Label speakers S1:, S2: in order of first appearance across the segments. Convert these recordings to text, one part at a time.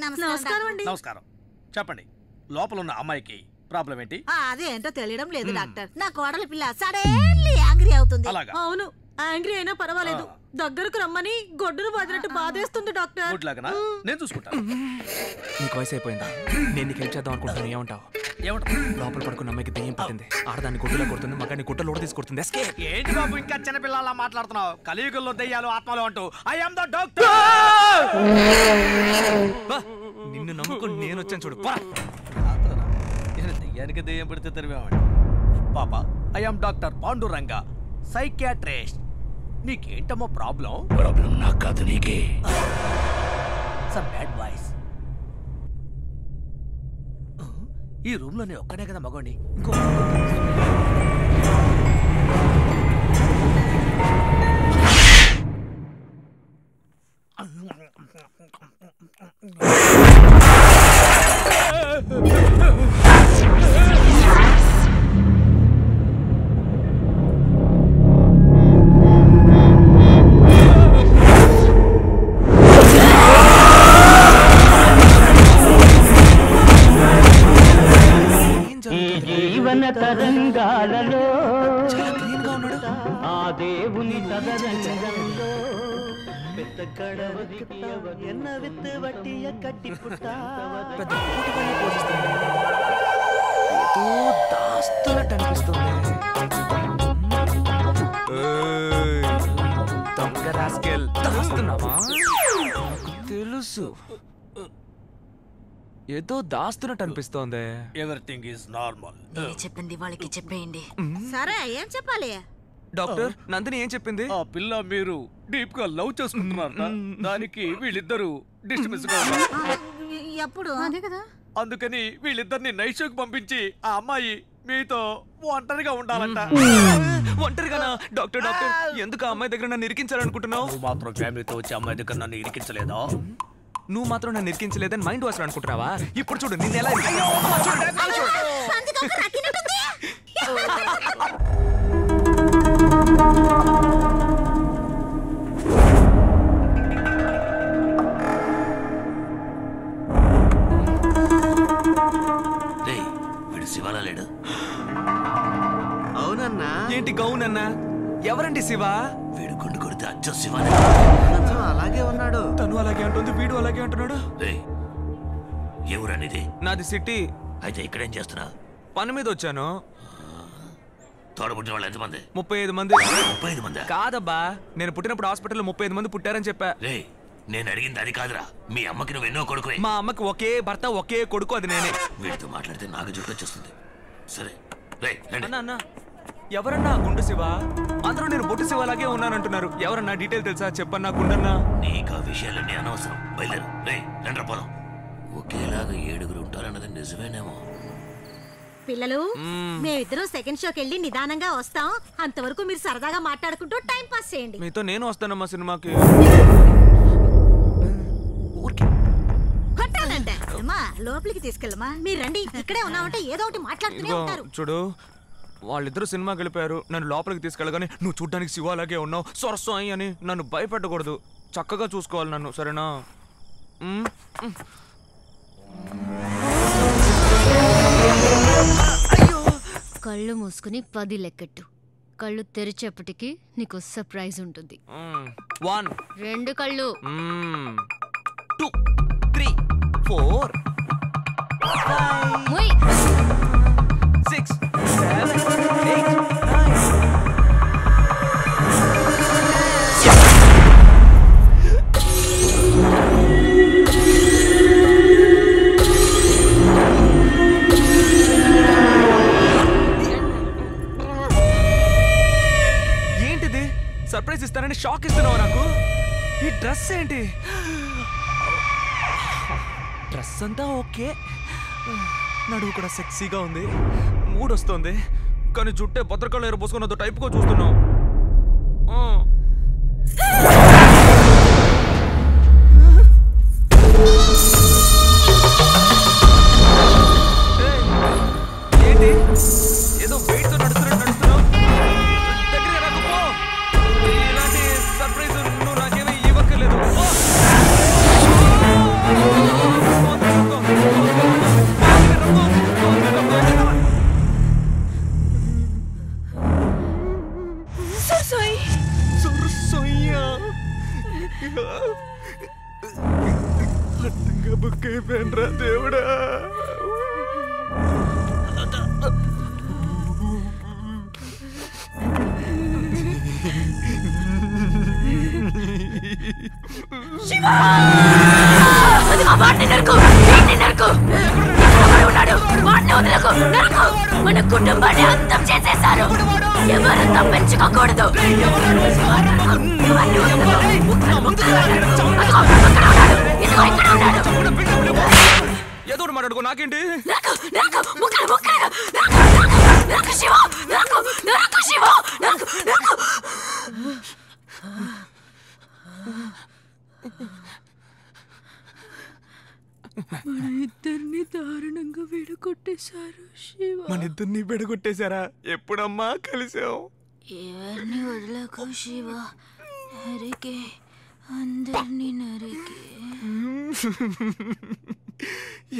S1: నమస్కారం. చెప్పండి, లోపల ఉన్న అమ్మాయికి ప్రాబ్లం ఏంటి?
S2: అదేంటో తెలియడం లేదు డాక్టర్. నా కోడలి పిల్ల సడన్లీ యాంగ్రీ అవుతుంది.
S3: అవును, యాంగ్రీ అయినా పర్వాలేదు, దగ్గరకు రమ్మని గొడ్డును బాదినట్టు బాధేస్తుంది డాక్టర్.
S1: నేను చూసుకుంటాను.
S4: నీకు వయసు అయిపోయిందా? నేను నీకు హెల్ప్ చేద్దాం అనుకుంటున్నాను. ఏమంటావు? లోపల పడుకున్న అమ్మాయికి దెయ్యం పట్టింది. ఆడదాన్ని గుడ్డలో కొడుతుంది, మగాన్ని గుడ్డలో తీసుకొడుతుంది.
S1: ఏంటి బాబు ఇంకా చిన్నపిల్లలా మాట్లాడుతున్నావు? కలియుగంలో దెయ్యాలు ఆత్మలు అంటూ ఐ యామ్ ద డాక్టర్.
S4: నిన్ను నమ్ముకుని నేను వచ్చాను చూడు.
S1: దెయ్యానికి దెయ్యం పడితే తెరివేవాడి. పాప, I am doctor Pandurang, psychiatrist. నీకేంటమ్మో ప్రాబ్లం?
S5: నాకు కాదు, నీకే.
S1: Some bad voice. ఈ రూమ్ లోనే ఒక్కనే కదా మగోని. ఇంకో
S6: తరంగాలలో ఆ దేవుని తదరంగంలో పెద్ద కడవకి ఎన్న విత్తు వట్టియ కట్టి పుట్ట
S4: దాస్తున్నట్టు అనిపిస్తుంది. తెలుసు, ఏదో దాస్తున్నట్టు అనిపిస్తోంది.
S1: Everything is normal.
S2: చెప్పింది వాళ్ళకి చెప్పేయండి. సరే, ఏం చెప్పాలి?
S4: డాక్టర్, నందిని ఏం చెప్పింది?
S1: ఆ పిల్ల మీరు డీప్ గా లవ్ చేసుకుంటున్నారట. దానికి వీళ్ళిద్దరూ డిస్టర్బెన్స్ గా ఉన్నారు.
S2: ఎప్పుడు? అదే కదా.
S1: అందుకని వీళ్ళిద్దరిని నైట్ షోకి పంపించి ఆ అమ్మాయి మీతో ఒంటరిగా ఉండాలంట.
S4: ఒంటరిగానా? డాక్టర్ డాక్టర్, ఎందుకు ఆ అమ్మాయి దగ్గర నన్ను ఇరికించాలనుకుంటున్నావు?
S1: నువ్వు మాత్రం ఫ్యామిలీతో వచ్చి అమ్మాయి దగ్గర నన్ను ఇరికించలేదా?
S4: నువ్వు మాత్రం నన్ను ఇరికించలేదని మైండ్ వాష్ అనుకుంటున్నావా? ఇప్పుడు చూడు, నిన్ను ఎలా
S5: వీడు శివాలా లేడు?
S6: అవునన్నా.
S4: ఏంటి గౌనన్నా? ఎవరండి శివ?
S5: వీడు గుండు కొడితే అచ్చ శివ
S6: అలాగే ఉన్నాడు.
S4: తను అలాగే అంటుంది, వీడు అలాగే అంటున్నాడు.
S5: ఎవరనేది?
S4: నాది సిటీ.
S5: అయితే ఇక్కడేం చేస్తున్నా?
S4: పని మీద వచ్చాను.
S5: తోడబుట్టిన వాళ్ళు ఎంతమంది?
S4: 35 మంది.
S5: 35 మంది?
S4: కాదబ్బా, నేను పుట్టినప్పుడు హాస్పిటల్లో 35 మంది పుట్టారని చెప్పా.
S5: నేను అడిగింది అది కాదురా. మీ అమ్మకి నువ్వు ఎన్నో కొడుకు.
S4: మా అమ్మకి ఒకే భర్త, ఒకే కొడుకు, అది నేనే.
S5: వీడితో మాట్లాడితే నాకు జుట్టు వచ్చేస్తుంది. సరే
S4: అన్నా, ఎవరన్నా గుండు శివ? అందరూ నేను బొట్టు శివలాగే ఉన్నానంటున్నారు. ఎవరన్నా డీటెయిల్ తెలుసా? చెప్పన్నా గుండన్నా.
S5: నీకు ఆ విషయాలన్నీ అనవసరం. బయలుదేరు. రండి పోదాం. ఒకేలాగా 7 ఉంటారన్నది నిజమేనేమో.
S2: పిల్లలు, మేమిద్దరం సెకండ్ షోకి వెళ్ళి నిదానంగా వస్తాం. అంతవరకు మీరు సరదాగా మాట్లాడుకుంటూ టైం పాస్ చేయండి.
S4: మీతో నేను వస్తానమ్మా సినిమాకి.
S2: కొట్టానంటే అమ్మా, లోపలికి తీసుకెళ్ళమా. మీరు రండి, ఇక్కడే ఉన్నామంటే ఏదో ఒకటి మాట్లాడుతూనే ఉంటారు.
S4: చూడు, వాళ్ళిద్దరు సినిమాకి వెళ్ళిపోయారు. నన్ను లోపలికి తీసుకెళ్ళగానే నువ్వు చూడ్డానికి శివ అలాగే ఉన్నావు, సొరస్వాయి అని నన్ను భయపెట్టకూడదు. చక్కగా చూసుకోవాలి నన్ను, సరేనా?
S7: కళ్ళు మూసుకుని 10 లెక్కెట్టు. కళ్ళు తెరిచేపటికి నీకు సర్ప్రైజ్ ఉంటుంది.
S4: 1
S7: 2 కళ్ళు,
S4: 2 3 4
S7: ముయ్
S4: 6 7 8 9. ఏంటిది? సర్ప్రైజ్ ఇస్తానని షాక్ ఇస్తున్నావు నాకు. ఈ డ్రెస్ ఏంటి? డ్రెస్ అంతా ఓకే, నడువు కూడా సెక్సీగా ఉంది, మూడ్ వస్తుంది. కానీ జుట్టే భద్రకాళ్ళు ఎరపోసుకున్నదో టైప్గా చూస్తున్నావు. ఏంటి ఏదో వెయిట్తో నడుస్తున్నావు? దగ్గర నాకు పో. ఇలాంటి సర్ప్రైజ్ నువ్వు నాకేమీ ఇవ్వక్కర్లేదు. అర్థంగా బుక్ అయిపోయినరా దేవుడా.
S8: మన కుటుంబాన్ని అంతం చేసేశారు. ఎవరు తప్పించుకోకూడదు.
S4: ఏదో మాట్లాడుకో, నాకేంటి?
S3: మన ఇద్దరిని దారుణంగా విడగొట్టేశారు శివ.
S4: మన ఇద్దరిని విడగొట్టేశారా? ఎప్పుడమ్మా కలిసాం?
S8: ఎవరిని వదలకు శివ. నరికే, అందరినీ నరికే.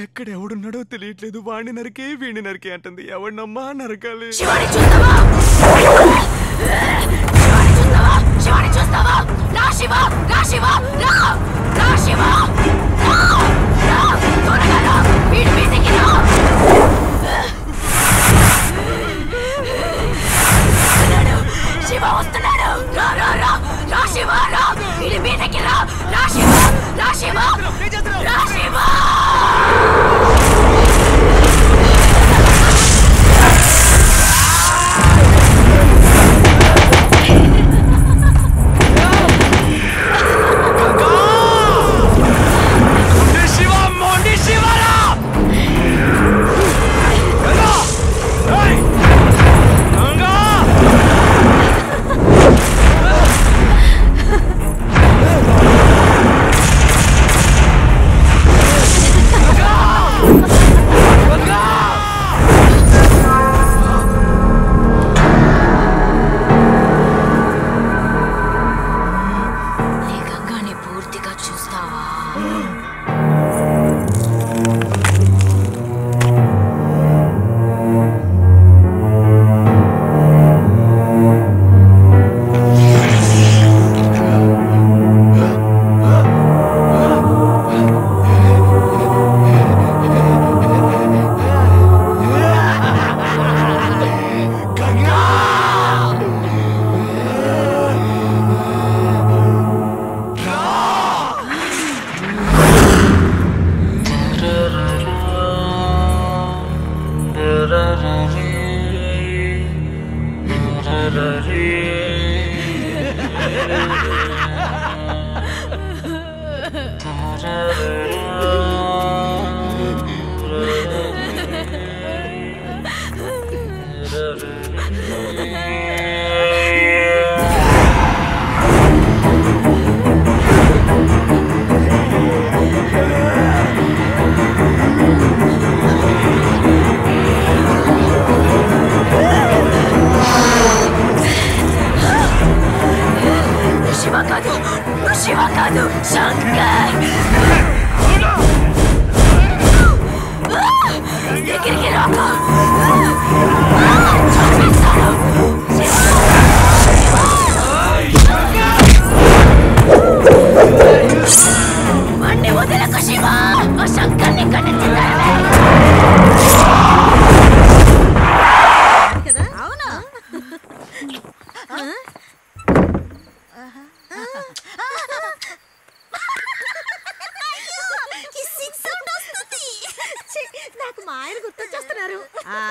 S4: ఎక్కడ ఎవడున్నాడో తెలియట్లేదు. వాడిని నరికే వీడిని నరికే అంటుంది. ఎవడినమ్మా నరకాలి?
S8: శివాని చూస్తావా? శివాని చూస్తావా? శివాని చూస్తావా? నా శివ, నా శివ, నా నా శివ, నా నా త్వరగా రా. వీడి మీదకి రా. శివ వస్తున్నాడు. రా రా రా రా శివ రా. వీడి మీదకి రా. నా శివ, నా శివ, నా శివ.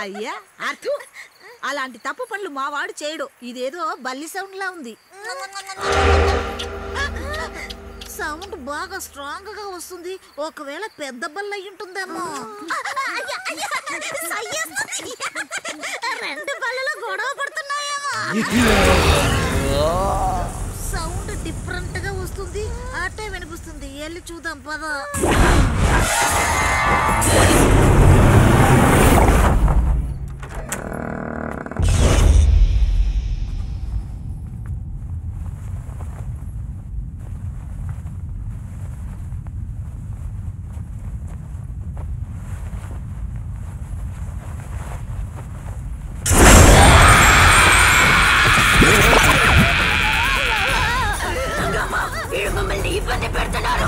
S3: అయ్యా అర్థు, అలాంటి తప్పు పనులు మావాడు చేయడు. ఇదేదో బల్లి సౌండ్ లా ఉంది. సౌండ్ బాగా స్ట్రాంగ్ గా వస్తుంది. ఒకవేళ పెద్ద బల్ల అయి ఉంటుందేమో. రెండు బల్లలో గొడవ పడుతున్నాయేమో. సౌండ్ డిఫరెంట్ గా వస్తుంది. అటే వినిపిస్తుంది. వెళ్ళి చూద్దాం పద.
S8: మమ్మల్ని ఇబ్బంది పెడుతున్నారు.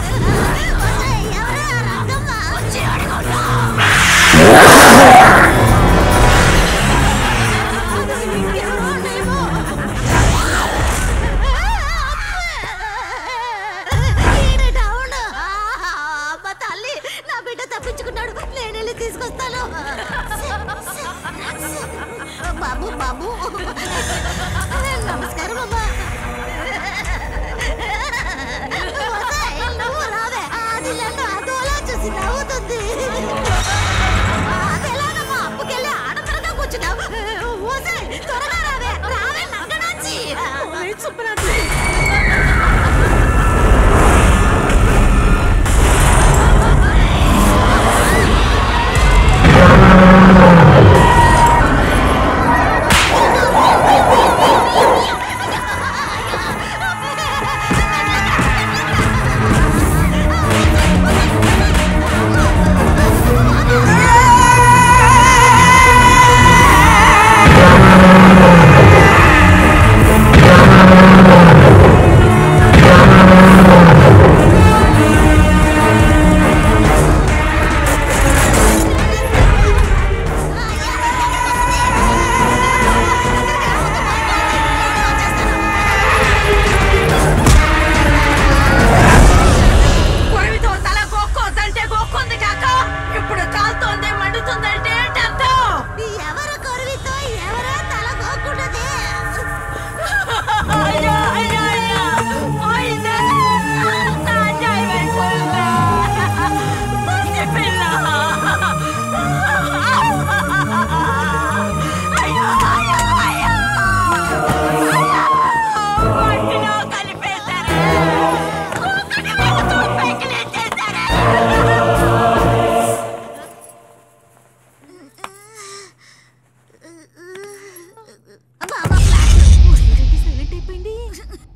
S2: త్వరగా రావే రావే నగ్గనాచి
S3: సుబ్బరాజు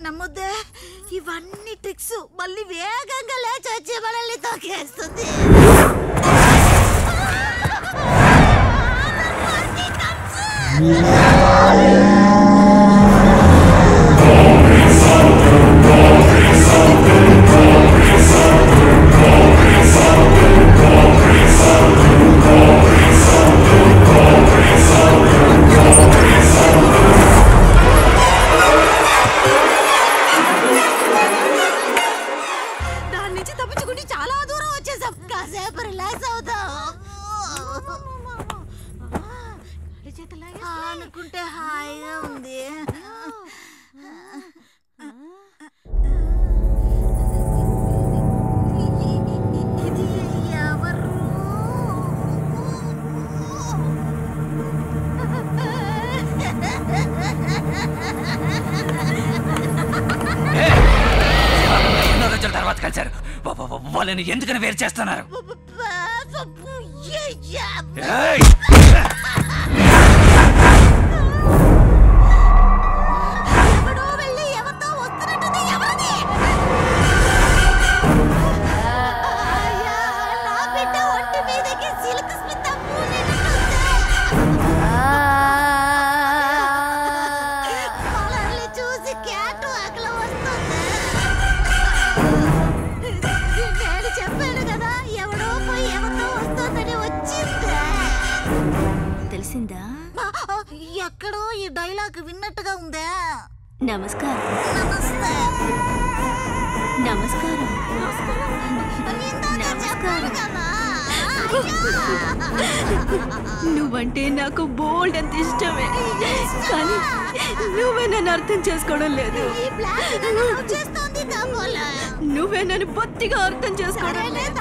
S2: నమ్మొద్దే ఇవన్నీ ట్రిక్స్ మళ్ళీ వేగంగా లేచి వచ్చి మనల్ని తొక్కేస్తుంది అనుకుంటే హాయిగా ఉంది ఇది ఎవరు
S1: ఎన్నో రోజుల తర్వాత కలిశారు వాళ్ళని ఎందుకని వేరు చేస్తున్నారు ఎక్కడో ఈ డైలాగ్ విన్నట్టుగా ఉందా
S8: నమస్కారం
S2: నమస్తే
S8: నమస్కారం నువ్వంటే నాకు బోల్డ్ అంత ఇష్టమే కానీ నువ్వే నన్ను అర్థం చేసుకోవడం లేదు నువ్వే నన్ను బొత్తిగా అర్థం చేసుకోవడం లేదు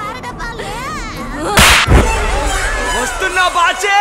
S1: వస్తున్నా బాచే